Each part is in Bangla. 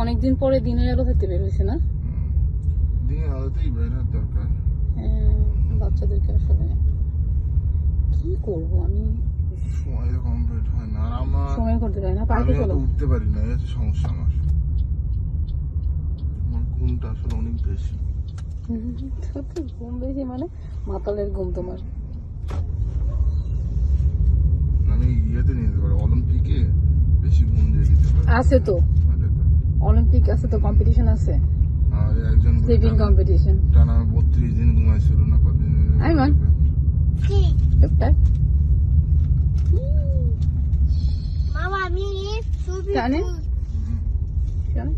অনেকদিন পরে দিনের আলো থাকতে বের হয়েছে না? দিনের আলোতেই বের হওয়ার দরকার। বাচ্চাদেরকে আসলে কি করবো আমি, সময় কমপ্লিট হয় না। আর আমার সময় করতে পারি না, পার্কে চলো। উঠতে পারি না, এই হচ্ছে সমস্যা আমার। আমার ঘুমটা আসলে অনেক বেশি। ঘুম বেশি মানে মাতালের ঘুম তোমার। আমি ইয়েতে নিয়ে যেতে পারি, অলিম্পিকে বেশি ঘুম দিয়ে দিতে পারি। আছে তো, অলিম্পিক আছে তো, কম্পিটিশন আছে, আর একজন স্লিপিং কম্পিটিশন। টানা 32 দিন ঘুমাইছিল না কদিন। আইমান কি একটা মামা আমি ছবি জানে জানে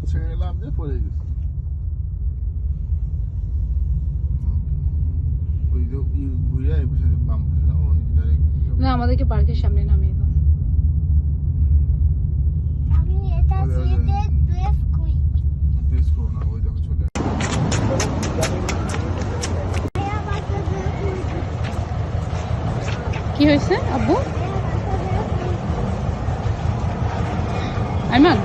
ছেড়ে লাভ দিয়ে পড়ে গেছে। ওই যে ঘুরে এই পাশে বাম পাশে না, অনেক ডাইরেক্ট। না, আমাদেরকে পার্কের সামনে নামিয়ে দাও। আমি এটা সিটে প্রেস করি বেশ করো না, ওই দেখো চলে কি হয়েছে আব্বু? আইমান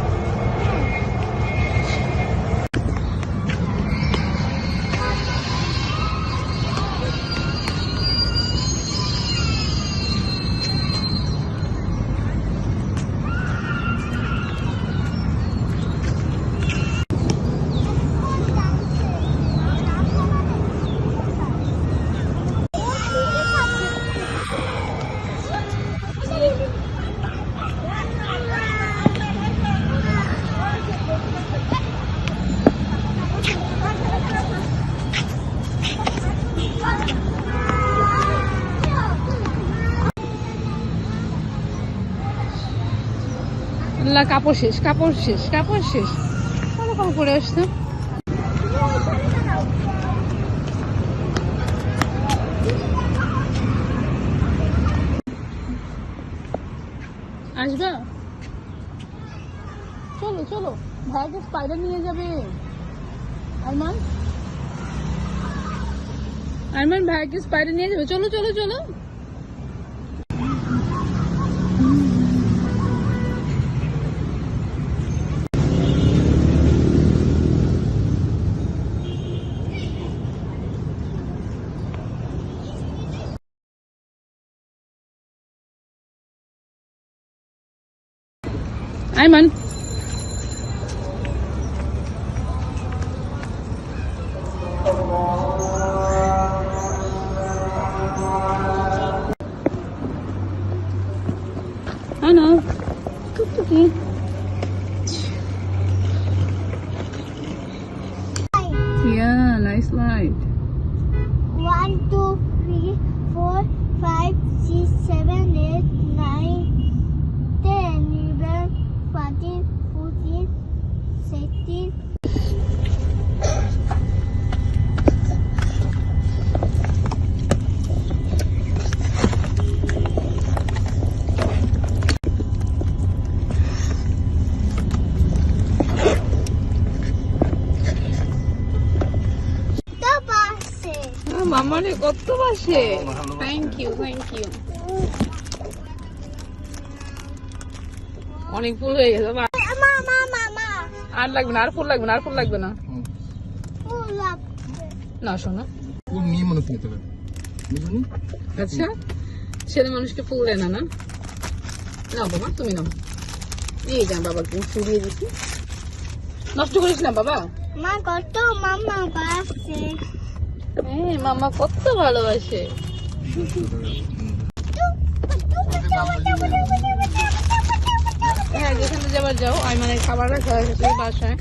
আল্লাহ, কাপড় শেষ, কাপড় শেষ, কাপড় শেষ। ভালো কাপড় পরে আসতো। আসবা? চলো চলো, ভাইকে স্পাইডার নিয়ে যাবে। আরমান, আরমান ভাইকে স্পাইডার নিয়ে যাবে। চলো চলো চলো। আইমান, Anna, টুকটুকি। Yeah, nice light. 1 2 3 4 5 6 7 8 9 10 11 14 14 16 মামারে কত বাসে। Thank you thank you. অনেক ফুল হয়ে গেছে। মামা মামা আর লাগবে না, আর ফুল লাগবে না, আর ফুল লাগবে না। ফুল লাগবে না শোনো, ফুল নিয়ে মনে করতে হবে। আচ্ছা ছেলে মানুষকে ফুল দেয় না? না নাও বাবা, তুমি নাও। এই যা বাবা, তুমি ফুল দিয়ে দিচ্ছি, নষ্ট করিস না বাবা। মা কত মামা বাসে হ্যাঁ, মামা কত ভালোবাসে। হ্যাঁ, যেখানে যাবার যাও। আইমানের খাবার রাখা আছে বাসায়।